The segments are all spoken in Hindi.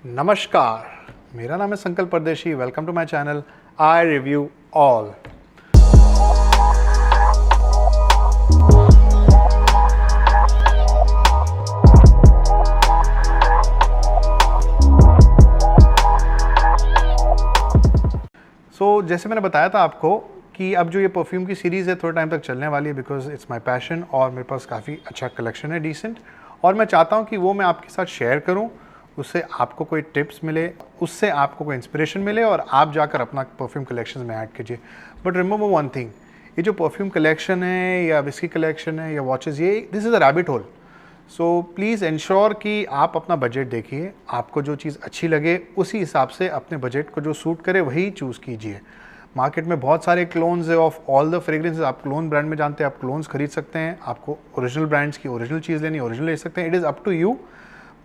नमस्कार, मेरा नाम है Sankalp Pardeshi. Welcome to my channel I review all. So जैसे मैंने बताया था आपको कि अब जो ये परफ्यूम की सीरीज़ है थोड़े टाइम तक चलने वाली है, बिकॉज इट्स माय पैशन और मेरे पास काफ़ी अच्छा कलेक्शन है डिसेंट, और मैं चाहता हूँ कि वो मैं आपके साथ शेयर करूँ, उससे आपको कोई टिप्स मिले, उससे आपको कोई इंस्पिरेशन मिले और आप जाकर अपना परफ्यूम कलेक्शन में ऐड कीजिए। बट रिमेंबर वन थिंग, ये जो परफ्यूम कलेक्शन है या विस्की कलेक्शन है या वॉचेस, ये this is a rabbit whole. So please ensure कि आप अपना बजट देखिए, आपको जो चीज़ अच्छी लगे उसी हिसाब से अपने बजट को जो सूट करे वही चूज़ कीजिए। मार्केट में बहुत सारे क्लोन्स है ऑफ ऑल द फ्रेग्रेंसेज। आप क्लोन ब्रांड में जानते हैं, आप क्लोन्स खरीद सकते हैं। आपको ओरिजिनल ब्रांड्स की ओरिजिनल चीज़ लेनी, ओरिजिनल ले सकते हैं। It is up to you,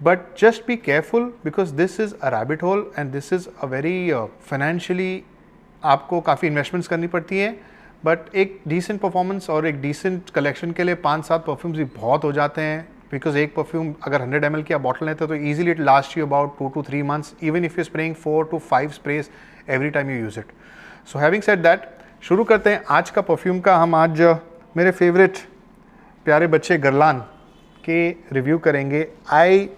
but just be careful because this is a rabbit hole and this is a very financially आपको काफ़ी इन्वेस्टमेंट्स करनी पड़ती हैं। बट एक डिसेंट परफॉर्मेंस और एक डिसेंट कलेक्शन के लिए 5-7 परफ्यूम्स भी बहुत हो जाते हैं, बिकॉज एक परफ्यूम अगर 100 ml की आप बॉटल लेते हो तो easily it last you about 2 to 3 months, even if you spraying 4 to 5 sprays every time you use it. So having said that, शुरू करते हैं आज का परफ्यूम का। हम आज मेरे फेवरेट प्यारे बच्चे गुरलान के रिव्यू करेंगे। I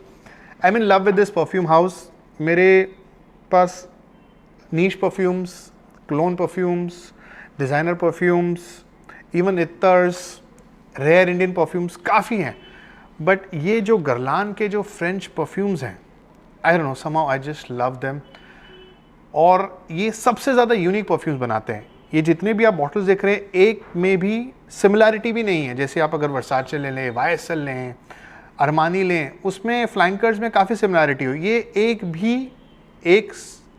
am in love with this perfume house. मेरे पास niche perfumes, clone perfumes, designer perfumes, even ittars, rare Indian perfumes काफ़ी हैं, बट ये जो गुरलान के जो फ्रेंच परफ्यूम्स हैं, I don't know, somehow I just love them. और ये सबसे ज़्यादा यूनिक परफ्यूम्स बनाते हैं। ये जितने भी आप बॉटल्स देख रहे हैं, एक में भी सिमिलैरिटी भी नहीं है। जैसे आप अगर वर्साचे ले लें, YSL लें, अरमानी लें, उसमें फ्लैंकर्स में काफ़ी सिमिलैरिटी हो, ये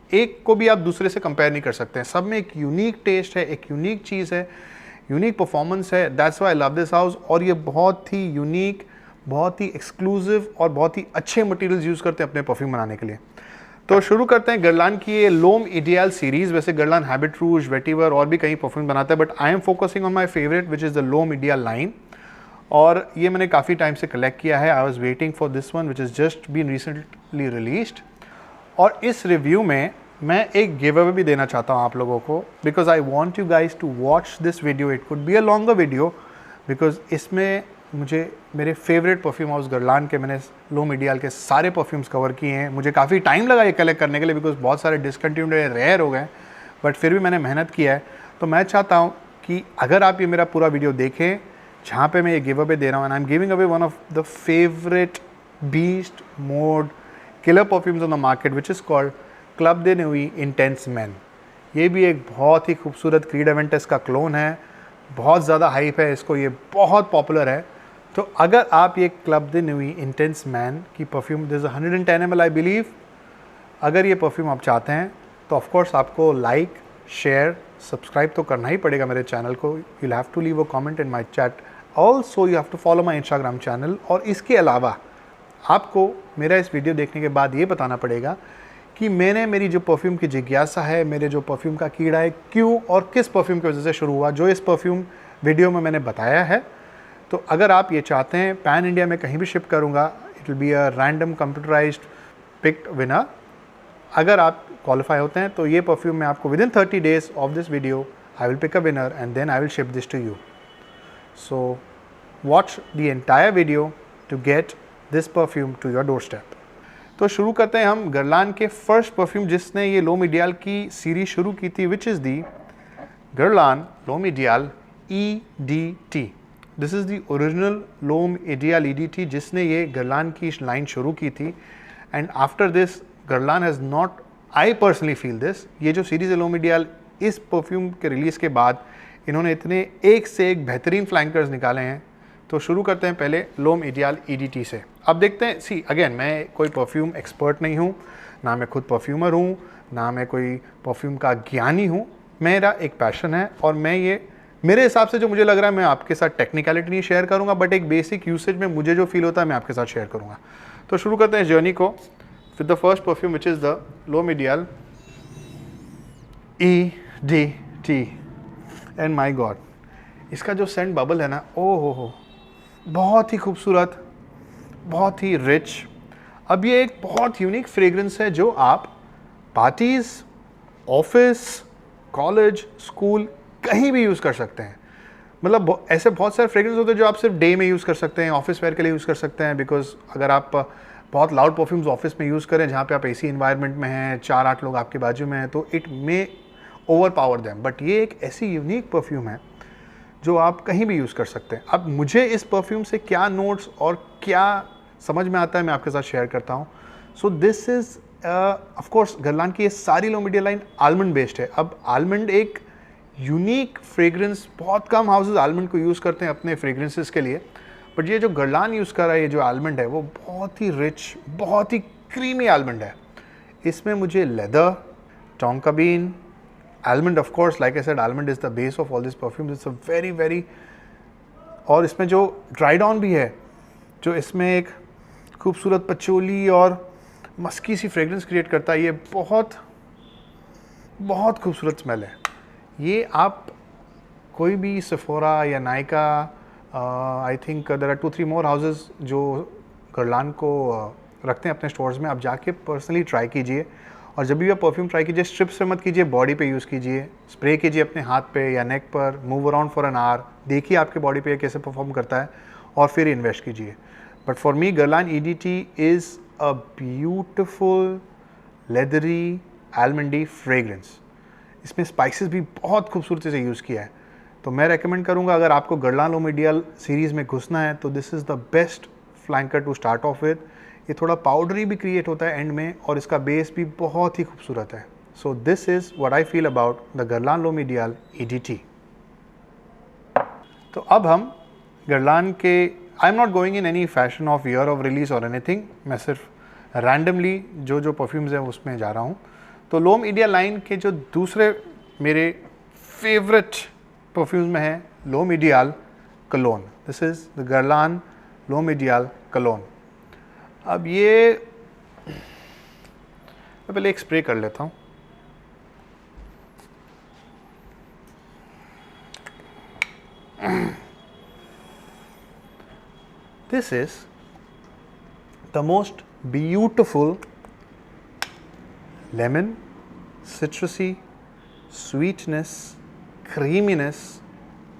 एक को भी आप दूसरे से कंपेयर नहीं कर सकते हैं। सब में एक यूनिक टेस्ट है, एक यूनिक चीज़ है, यूनिक परफॉर्मेंस है। That's why I love this house. और ये बहुत ही यूनिक, बहुत ही एक्सक्लूसिव और बहुत ही अच्छे मटेरियल्स यूज़ करते हैं अपने परफ्यूम बनाने के लिए। तो शुरू करते हैं गुरलान की ये लोम इडियल सीरीज़। वैसे गुरलान हैबिट रूज, वेटिवर और भी कई परफ्यूम बनाता है, but I am focusing on my favourite which is the L'Homme Ideal line. और ये मैंने काफ़ी टाइम से कलेक्ट किया है। I was waiting for this one which is just been recently released. और इस रिव्यू में मैं एक गिव अवे भी देना चाहता हूँ आप लोगों को, because I want you guys to watch this video. It could be a longer video because इसमें मुझे मेरे फेवरेट परफ्यूम हाउस गुरलान के, मैंने लोम इडियल के सारे परफ्यूम्स कवर किए हैं। मुझे काफ़ी टाइम लगा ये कलेक्ट करने के लिए बिकॉज बहुत सारे डिसकंटिन्यूड रेयर हो गए, बट फिर भी मैंने मेहनत किया है। तो मैं चाहता हूँ कि अगर आप ये मेरा पूरा वीडियो देखें जहाँ पे मैं ये गिव अवे दे रहा हूँ, and I am giving away one of the favourite beast mode killer perfumes on the market which is called Club de Nuit Intense Man. ये भी एक बहुत ही खूबसूरत क्रीड एवेंटस का क्लोन है, बहुत ज़्यादा हाइप है इसको, ये बहुत पॉपुलर है। तो अगर आप ये club de Nuit Intense man की perfume, this 110 ml I believe, अगर ये परफ्यूम आप चाहते हैं तो ऑफकोर्स आपको लाइक, शेयर, सब्सक्राइब तो करना ही पड़ेगा मेरे चैनल को। You have to leave a comment in my chat, also you have to follow my Instagram channel. और इसके अलावा आपको मेरा इस वीडियो देखने के बाद ये बताना पड़ेगा कि मेरी जो परफ्यूम की जिज्ञासा है, मेरे जो परफ्यूम का कीड़ा है, क्यों और किस परफ्यूम की वजह से शुरू हुआ, जो इस परफ्यूम वीडियो में मैंने बताया है। तो अगर आप ये चाहते हैं, पैन इंडिया में कहीं भी शिप करूँगा, it will be a random computerised picked winner. अगर आप क्वालिफाई होते हैं तो ये परफ्यूम मैं आपको within 30 days of this video I will pick a winner and then I will ship this to you. So watch the entire video to get this perfume to your door step. तो शुरू करते हैं हम गुरलान के फर्स्ट परफ्यूम जिसने ये लोम इडियल की सीरीज शुरू की थी, which is the Guerlain L'Homme Ideal EDT। This is the original L'Homme Ideal EDT जिसने ये गुरलान की लाइन शुरू की थी। And after this Guerlain has not, I personally feel this, ये जो सीरीज़ है लोम इडियल, इस परफ्यूम के रिलीज़ के बाद इन्होंने इतने एक से एक बेहतरीन फ्लैंकर्स निकाले हैं। तो शुरू करते हैं पहले लोम इडियल EDT से। अब देखते हैं, सी अगेन, मैं कोई परफ्यूम एक्सपर्ट नहीं हूँ, ना मैं खुद परफ्यूमर हूँ, ना मैं कोई परफ्यूम का ज्ञानी हूँ। मेरा एक पैशन है और मैं ये मेरे हिसाब से जो मुझे लग रहा है मैं आपके साथ टेक्निकलिटी नहीं शेयर करूँगा, बट एक बेसिक यूसेज में मुझे जो फील होता है मैं आपके साथ शेयर करूँगा। तो शुरू करते हैं इस जर्नी को with the first perfume which is the L'Homme Ideal EDT। And my god, इसका जो सेंट बबल है ना, ओ हो, बहुत ही खूबसूरत, बहुत ही रिच। अब ये एक बहुत यूनिक फ्रेग्रेंस है जो आप पार्टीज़, ऑफिस, कॉलेज, स्कूल कहीं भी यूज़ कर सकते हैं। मतलब ऐसे बहुत सारे फ्रेग्रेंस होते हैं जो आप सिर्फ डे में यूज़ कर सकते हैं, ऑफिस वेयर के लिए यूज़ कर सकते हैं, बिकॉज अगर आप बहुत लाउड परफ्यूम्स ऑफिस में यूज़ करें जहाँ पे आप एसी इन्वायरमेंट में हैं, 4-8 लोग आपके बाजू में हैं, तो it may over power them. But ये एक ऐसी यूनिक परफ्यूम है जो आप कहीं भी यूज़ कर सकते हैं। अब मुझे इस परफ्यूम से क्या नोट्स और क्या समझ में आता है मैं आपके साथ शेयर करता हूँ। So this is of course Guerlain की ये सारी L'Homme Ideal line almond based है। अब आलमंड एक यूनिक फ्रेग्रेंस, बहुत कम हाउसेज आलमंड को यूज़ करते हैं अपने फ्रेग्रेंसेस के लिए, बट ये जो गुरलान यूज़ कर रहा है, ये जो आलमंड है वो बहुत ही रिच, बहुत ही क्रीमी आलमंड है। इसमें मुझे leather, tonka bean, almond, of course, like I said, almond is the base of all these perfumes. It's a very very, और इसमें जो ड्राइड ऑन भी है, जो इसमें एक खूबसूरत पचोली और मस्की सी फ्रेग्रेंस क्रिएट करता है, ये बहुत बहुत खूबसूरत स्मेल है। ये आप कोई भी सेफोरा या Nykaa, I think there are 2-3 more houses जो गुरलान को रखते हैं अपने स्टोर्स में। आप जाके पर्सनली ट्राई कीजिए, और जब भी आप परफ्यूम ट्राई कीजिए स्ट्रिप से मत कीजिए, बॉडी पे यूज़ कीजिए, स्प्रे कीजिए अपने हाथ पे या नेक पर, move around for an hour, देखिए आपके बॉडी पे कैसे परफॉर्म करता है और फिर इन्वेस्ट कीजिए। But for me Guerlain EDT is a beautiful leathery almondy fragrance. इसमें स्पाइसेस भी बहुत खूबसूरती से यूज़ किया है, तो मैं रेकमेंड करूँगा अगर आपको गुरलान लो मीडियल सीरीज़ में घुसना है तो this is the best flanker to start off with. ये थोड़ा पाउडरी भी क्रिएट होता है एंड में, और इसका बेस भी बहुत ही खूबसूरत है। So this is what I feel about the Guerlain L'Homme Ideal EDT। तो अब हम गुरलान के, I am not going in any fashion of year of release और एनीथिंग, मैं सिर्फ रैंडमली जो जो परफ्यूम्स हैं उसमें जा रहा हूँ। तो लो मीडियल लाइन के जो दूसरे मेरे फेवरेट परफ्यूम्स में है L'Homme Ideal cologne. This is the Guerlain L'Homme Ideal cologne. अब ये मैं पहले एक स्प्रे कर लेता हूँ। This is the most beautiful lemon, citrusy, sweetness, creaminess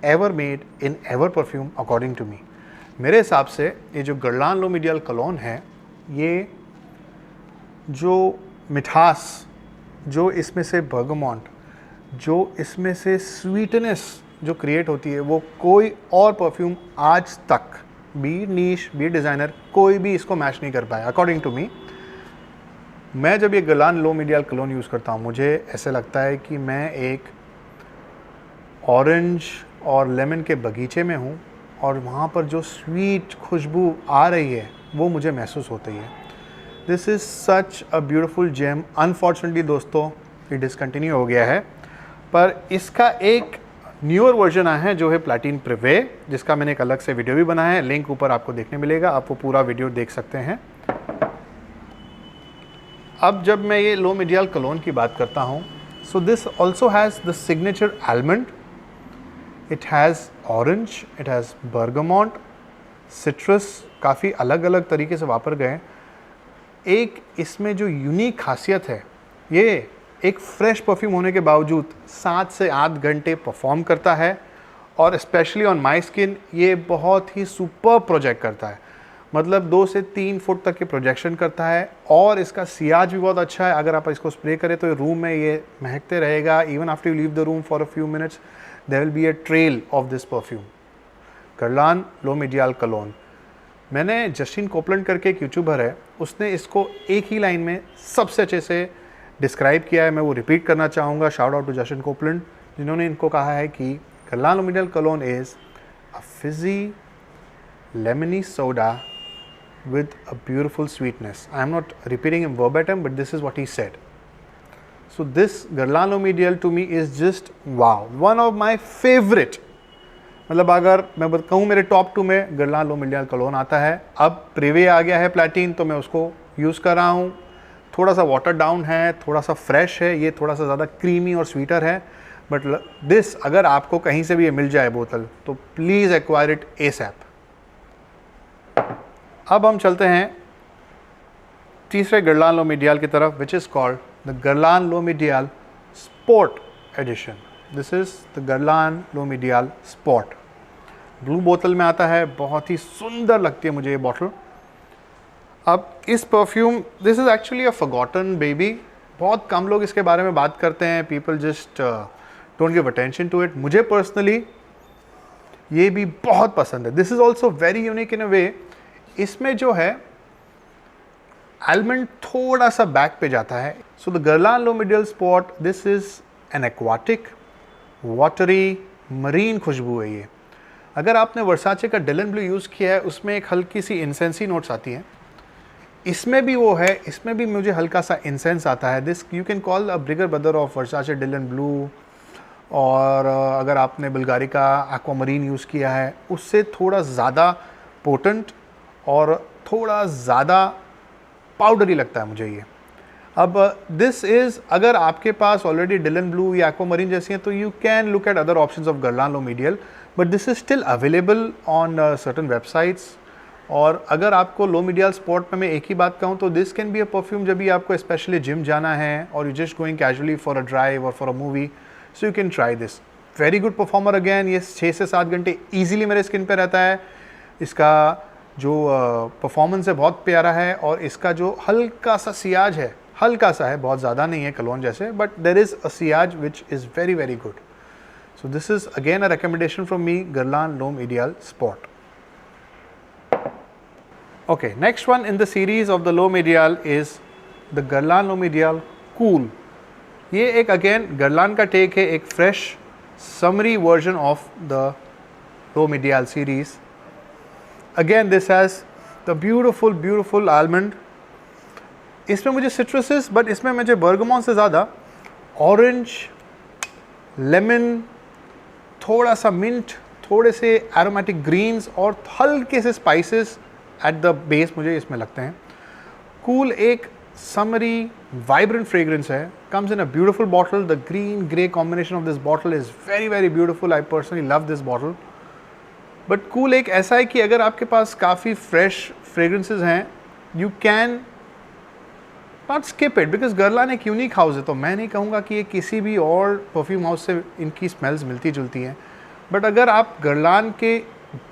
ever made in ever perfume according to me. मेरे हिसाब से ये जो गुरलान लो मीडियल कलोन है, ये जो मिठास, जो इसमें से बर्गमॉन्ट, जो इसमें से स्वीटनेस जो क्रिएट होती है, वो कोई और परफ्यूम आज तक, बी नीश बी डिज़ाइनर, कोई भी इसको मैच नहीं कर पाया अकॉर्डिंग टू मी। मैं जब ये गुरलान लो मीडियल कलोन यूज़ करता हूँ, मुझे ऐसे लगता है कि मैं एक ऑरेंज और लेमन के बगीचे में हूँ, और वहाँ पर जो स्वीट खुशबू आ रही है वो मुझे महसूस होती है। This is such a beautiful gem. Unfortunately दोस्तों ये डिसकंटिन्यू हो गया है, पर इसका एक न्यूअर वर्जन आया है जो है प्लैटिन प्रिवे, जिसका मैंने एक अलग से वीडियो भी बनाया है, लिंक ऊपर आपको देखने मिलेगा, आप वो पूरा वीडियो देख सकते हैं। अब जब मैं ये लो मीडियल कलोन की बात करता हूँ, so this also has the signature almond, it has orange, it has bergamot, citrus काफ़ी अलग अलग तरीके से वापर गए। एक इसमें जो यूनिक खासियत है, ये एक फ्रेश परफ्यूम होने के बावजूद 7 से 8 घंटे परफॉर्म करता है, और स्पेशली ऑन माई स्किन ये बहुत ही सुपर प्रोजेक्ट करता है। मतलब 2 से 3 फुट तक के प्रोजेक्शन करता है, और इसका सियाज भी बहुत अच्छा है। अगर आप इसको स्प्रे करें तो रूम में ये महकते रहेगा। Even after you leave the room for a few minutes there will be a trail of this perfume. Guerlain L'Homme Ideal cologne, मैंने जस्टिन कोपलैंड करके एक यूट्यूबर है, उसने इसको एक ही लाइन में सबसे अच्छे से डिस्क्राइब किया है। मैं वो रिपीट करना चाहूँगा। Shout out to Justin Copeland, जिन्होंने इनको कहा है कि Guerlain L'Homme Ideal cologne is a fizzy lemony soda with a beautiful sweetness. I am not repeating him verbatim, but this is what he said. So this Guerlain L'Eau Medial to me is just wow, one of my favorite. मतलब अगर मैं कहूँ मेरे टॉप 2 में गुरलान लो मीडियल कलोन आता है। अब प्रिवे आ गया है प्लैटिन, तो मैं उसको यूज़ कर रहा हूँ। थोड़ा सा वाटर डाउन है, थोड़ा सा फ्रेश है, ये थोड़ा सा ज़्यादा क्रीमी और स्वीटर है। बट दिस अगर आपको कहीं से भी ये मिल जाए बोतल, तो प्लीज़ एक्वायर इट एसएप। अब हम चलते हैं तीसरे गुरलान लोमिडियाल की तरफ, which is called the Guerlain L'Homme Ideal sport edition. This is the Guerlain L'Homme Ideal sport. Blue बोतल में आता है, बहुत ही सुंदर लगती है मुझे ये बॉटल. अब इस perfume, this is actually a forgotten baby. बहुत कम लोग इसके बारे में बात करते हैं. People just don't give attention to it. मुझे पर्सनली ये भी बहुत पसंद है. This is also very unique in a way. इसमें जो है आलमंड थोड़ा सा बैक पे जाता है. So the Guerlain L'Homme Ideal sport, this is an aquatic watery marine खुशबू है ये. अगर आपने वर्साचे का डिलन ब्लू यूज़ किया है, उसमें एक हल्की सी इंसेंसी नोट्स आती हैं. इसमें भी वो है, इसमें भी मुझे हल्का सा इंसेंस आता है. This you can call a bigger brother of Versace Dylan Blue. और अगर आपने बुल्गारी का एक्वामरीन यूज़ किया है, उससे थोड़ा ज़्यादा पोटेंट और थोड़ा ज़्यादा पाउडरी लगता है मुझे ये. अब दिस इज़, अगर आपके पास ऑलरेडी डिलन ब्लू या एक्वामरीन जैसी हैं, तो you can look at other options of Guerlain L'Homme Ideal, but this is still available on certain websites. और अगर आपको लोमिडियाल स्पॉट में मैं एक ही बात कहूँ, तो this can be a perfume जब भी आपको स्पेशली जिम जाना है और you just going casually for a drive और for a movie, so you can try this. Very good performer again. ये 6 से 7 घंटे ईजिली मेरे स्किन पे रहता है. इसका जो परफॉर्मेंस है बहुत प्यारा है. और इसका जो हल्का सा सियाज है, हल्का सा है, बहुत ज़्यादा नहीं है कलोन जैसे, बट देर इज़ अ सियाज which is very very good. So this is again a recommendation from me, Guerlain L'Homme Ideal sport. Okay, next one in the series of the Lomidial is the Guerlain Lomidial Cool. ये एक अगेन गुरलान का टेक है, एक fresh summary version of the Lomidial series. Again this has the beautiful almond. इसमें मुझे सिट्रसेस, बट इसमें मुझे बर्गमॉन से ज़्यादा ऑरेंज, लेमन, थोड़ा सा मिंट, थोड़े से एरोमेटिक ग्रीन्स और हल्के से स्पाइसेस एट द बेस मुझे इसमें लगते हैं. कूल एक समरी वाइब्रेंट फ्रेग्रेंस है. Comes in a beautiful bottle. The green grey combination of this bottle is very very beautiful. I personally love this bottle. But Cool एक ऐसा है कि अगर आपके पास काफ़ी फ्रेश फ्रेग्रेंसेस हैं, you can not skip it, because Guerlain एक यूनिक हाउस है. तो मैं नहीं कहूँगा कि ये किसी भी और परफ्यूम हाउस से इनकी स्मेल्स मिलती जुलती हैं. बट अगर आप गुरलान के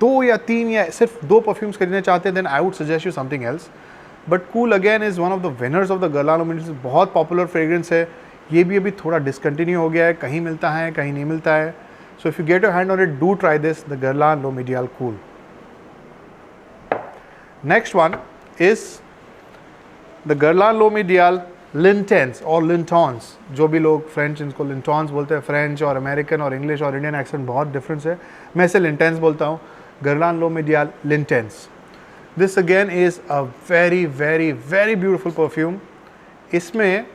2 या 3 या सिर्फ 2 परफ्यूम्स खरीदना चाहते हैं, then I would suggest you something else. But Cool again is one of the winners of the Guerlain L'Homme Ideal. बहुत पॉपुलर फ्रेग्रेंस है. ये भी अभी थोड़ा डिसकंटिन्यू हो गया है, कहीं मिलता है कहीं नहीं मिलता है. So if you get your hand on it, do try this, the Guerlain L'Homme Ideal Cool. Next one is the Guerlain L'Homme Ideal L'Intense और लिंटॉन्स. जो भी लोग फ्रेंच इनको लिंटॉन्स बोलते हैं. फ्रेंच और अमेरिकन और इंग्लिश और इंडियन एक्सेंट बहुत डिफरेंस है. मैं इसे लिंटेंस बोलता हूँ. Guerlain L'Homme Ideal L'Intense. This again is a very very very beautiful perfume. इसमें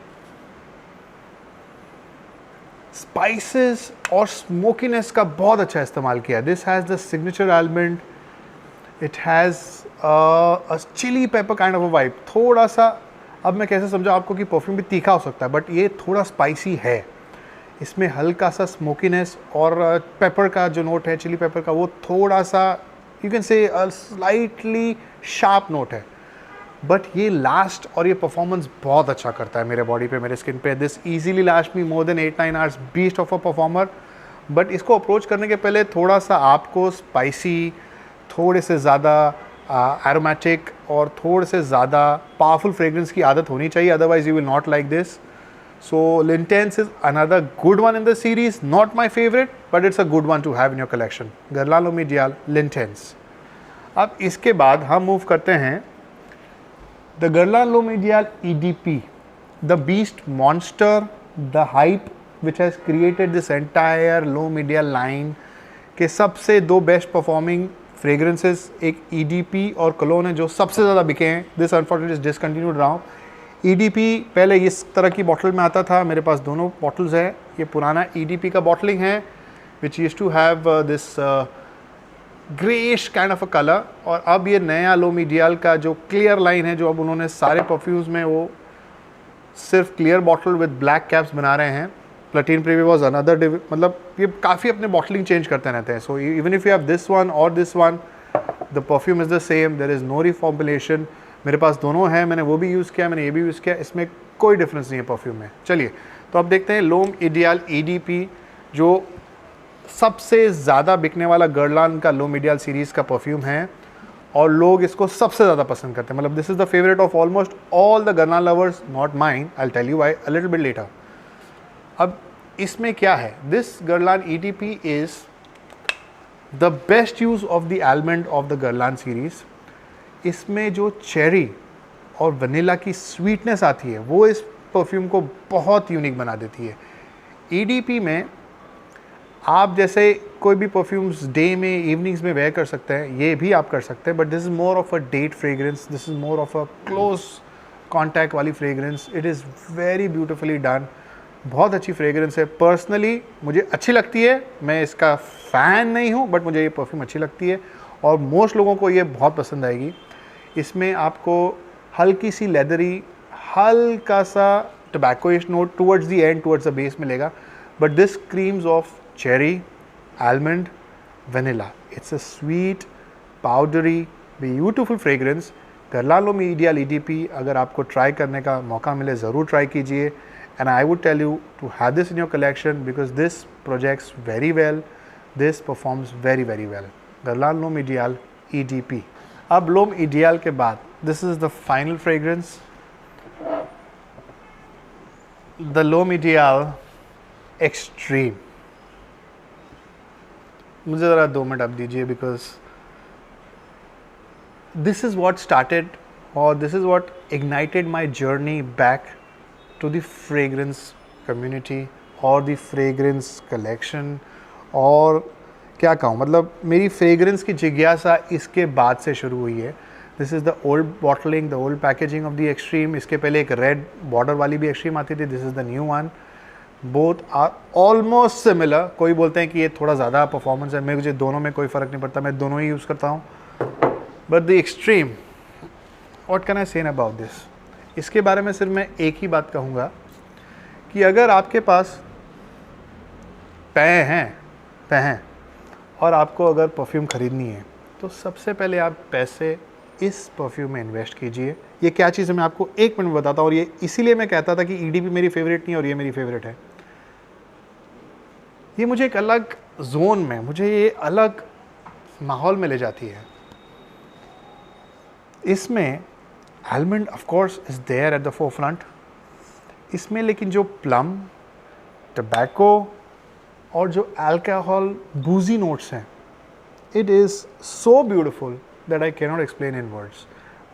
स्पाइसेस और स्मोकीनेस का बहुत अच्छा इस्तेमाल किया है. This has the signature almond. It has a chilli pepper kind of a vibe. थोड़ा सा, अब मैं कैसे समझा आपको कि परफ्यूम भी तीखा हो सकता है, बट ये थोड़ा स्पाइसी है. इसमें हल्का सा स्मोकीनेस और पेपर का जो नोट है, चिली पेपर का, वो थोड़ा सा you can say slightly sharp note है. बट ये लास्ट और ये परफॉर्मेंस बहुत अच्छा करता है मेरे बॉडी पे, मेरे स्किन पे. This easily last me more than 8-9 hours. Beast of a performer. But इसको अप्रोच करने के पहले थोड़ा सा आपको स्पाइसी, थोड़े से ज़्यादा एरोमेटिक और थोड़े से ज़्यादा पावरफुल फ्रेग्रेंस की आदत होनी चाहिए, otherwise you will not like this. So Lintense is another good one in the series. Not my favorite, but it's a good one to have in your collection. Guerlain Lomidial Lintense. अब इसके बाद हम मूव करते हैं the Guerlain Lomidial EDP, the beast monster, the hype which has created this entire Lomidial line के सबसे 2 बेस्ट परफॉर्मिंग फ्रेग्रेंसेस. एक EDP और कलोन है जो सबसे ज़्यादा बिके हैं. This unfortunately is discontinued now. EDP पहले इस तरह की बॉटल में आता था. मेरे पास दोनों बॉटल्स हैं. ये पुराना EDP का बॉटलिंग है which used to have this greyish kind of a colour. और अब ये नया लोमिडियल का जो क्लियर लाइन है, जो अब उन्होंने सारे परफ्यूम्स में वो सिर्फ clear bottle with black caps बना रहे हैं. प्लेटिन प्रीवी वॉज अनदर, मतलब ये काफ़ी अपने बॉटलिंग चेंज करते रहते हैं. So even if you have this one और this one, the perfume is the same. There is no reformulation. मेरे पास दोनों है, मैंने वो भी यूज़ किया, मैंने ये भी यूज़ किया, इसमें कोई डिफरेंस नहीं है परफ्यूम में। चलिए तो अब देखते हैं लोम इडियाल EDP, जो सबसे ज़्यादा बिकने वाला गुरलान का लोम इडियाल सीरीज़ का परफ्यूम है और लोग इसको सबसे ज़्यादा पसंद करते हैं। मतलब this is the favourite of almost all the Guerlain lovers, not mine, I will tell you why a little bit later. अब इसमें क्या है, this Guerlain EDP is the best use of the almond of the Guerlain series. इसमें जो चेरी और वनीला की स्वीटनेस आती है वो इस परफ्यूम को बहुत यूनिक बना देती है। EDP में आप जैसे कोई भी परफ्यूम्स डे में, इवनिंग्स में वेयर कर सकते हैं, ये भी आप कर सकते हैं, but this is more of a date fragrance, this is more of a close contact वाली fragrance. It is very beautifully done, बहुत अच्छी फ्रेग्रेंस है। पर्सनली मुझे अच्छी लगती है, मैं इसका फ़ैन नहीं हूँ, बट मुझे ये परफ्यूम अच्छी लगती है और मोस्ट लोगों को ये बहुत पसंद आएगी। इसमें आपको हल्की सी लेदरी, हल्का सा tobaccoish note towards the end, towards the base मिलेगा, but this creams of cherry, almond, vanilla. It's a sweet, powdery, beautiful fragrance. Guerlain L'Homme Ideal EDP अगर आपको ट्राई करने का मौका मिले ज़रूर ट्राई कीजिए, and I would tell you to have this in your collection because this projects very well, this performs very very well. Guerlain L'Homme Ideal EDP। अब लोम इडियाल के बाद this is the final fragrance, the L'Homme Ideal extreme. मुझे ज़रा 2 मिनट आप दीजिए, because this is what started और this is what ignited my journey back to the fragrance community और द फ्रेग्रेंस कलेक्शन। और क्या कहूँ, मतलब मेरी फ्रेग्रेंस की जिज्ञासा इसके बाद से शुरू हुई है। This is the old bottling, the old packaging of the extreme. इसके पहले एक रेड बॉर्डर वाली भी एक्सट्रीम आती थी, this is the new one. Both are almost similar. कोई बोलते हैं कि ये थोड़ा ज़्यादा परफॉर्मेंस है, मुझे दोनों में कोई फ़र्क नहीं पड़ता, मैं दोनों ही यूज़ करता हूँ। But the extreme, what can I say about this, इसके बारे में सिर्फ मैं एक ही बात कहूँगा कि अगर आपके पास पैसे हैं और आपको अगर परफ्यूम ख़रीदनी है तो सबसे पहले आप पैसे इस परफ्यूम में इन्वेस्ट कीजिए। ये क्या चीज़ है मैं आपको 1 मिनट में बताता हूँ, और ये इसीलिए मैं कहता था कि EDP मेरी फेवरेट नहीं और ये मेरी फेवरेट है। ये मुझे एक अलग जोन में, मुझे ये अलग माहौल में ले जाती है। इसमें almond of course is there at the forefront, इसमें लेकिन जो प्लम, टबैको और जो अल्कोहल बूजी नोट्स हैं, it is so beautiful that I can not explain in words.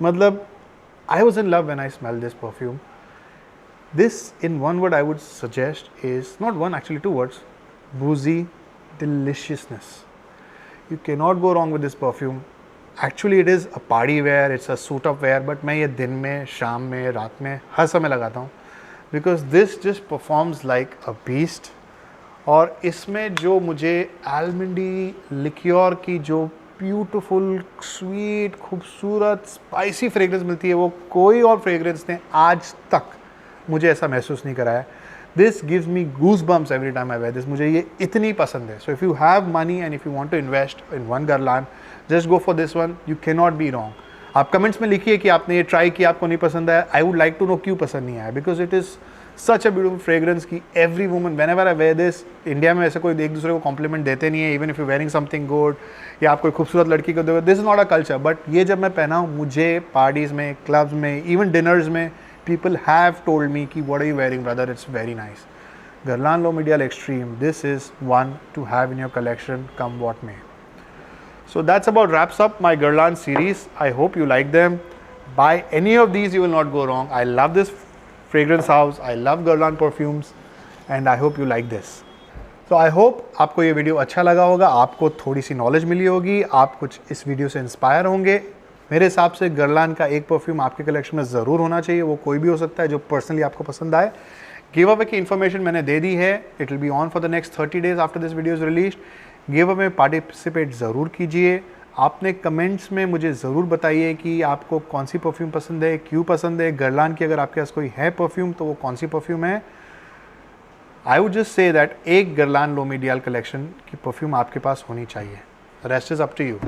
मतलब I was in love when I smelled this perfume. This, in one word I would suggest, is not one, actually 2 words: boozy deliciousness. You cannot go wrong with this perfume. Actually it is a party wear, it's a suit up wear, but मैं ये दिन में, शाम में, रात में हर समय लगाता हूँ because this just performs like a beast. और इसमें जो मुझे आलमंडी लिक्योर की जो ब्यूटीफुल, स्वीट, खूबसूरत, स्पाइसी फ्रेग्रेंस मिलती है, वो कोई और फ्रेग्रेंस ने आज तक मुझे ऐसा महसूस नहीं कराया। This gives me goose bumps every time I wear this. मुझे ये इतनी पसंद है। So if you have money and if you want to invest in one Guerlain, just go for this one, you can not be wrong. आप कमेंट्स में लिखिए कि आपने ये ट्राई किया, आपको नहीं पसंद आया। I would like to know क्यों पसंद नहीं आया, because it is such a beautiful fragrance की every woman whenever I wear this. India में ऐसे कोई एक दूसरे को कॉम्प्लीमेंट देते नहीं है, even if you wearing something good, या आप कोई खूबसूरत लड़की को दोगे, this is not a culture. But ये जब मैं पहना हूँ, मुझे पार्टीज़ में, क्लब्स में, इवन डिनर्स में, पीपल हैव टोल्ड मी कि what are you wearing brother, it's very nice. Guerlain L'Homme Ideal extreme, this is one to have in your collection come what may. So that's about wraps up my Guerlain series. I hope you like them. Buy any of these, you will not go wrong. I love this fragrance house. I love Guerlain perfumes and I hope you like this. So I hope आपको ये वीडियो अच्छा लगा होगा, आपको थोड़ी सी नॉलेज मिली होगी, आप कुछ इस वीडियो से इंस्पायर होंगे। मेरे हिसाब से Guerlain का एक परफ्यूम आपके कलेक्शन में ज़रूर होना चाहिए, वो कोई भी हो सकता है जो पर्सनली आपको पसंद आए। गिव अवे की इन्फॉर्मेशन मैंने दे दी है, it will be on for the next 30 days after this video is release. Give away में पार्टिसिपेट ज़रूर कीजिए। आपने कमेंट्स में मुझे ज़रूर बताइए कि आपको कौन सी परफ्यूम पसंद है, क्यों पसंद है। Guerlain की अगर आपके पास कोई है परफ्यूम तो वो कौन सी परफ्यूम है। I would just say that एक Guerlain लोम इडियाल कलेक्शन की परफ्यूम आपके पास होनी चाहिए। Rest is up to you.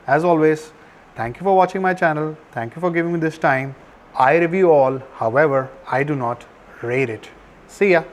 As always, Thank you for watching my channel. Thank you for giving me this time. I review all, however, I do not rate it. See ya.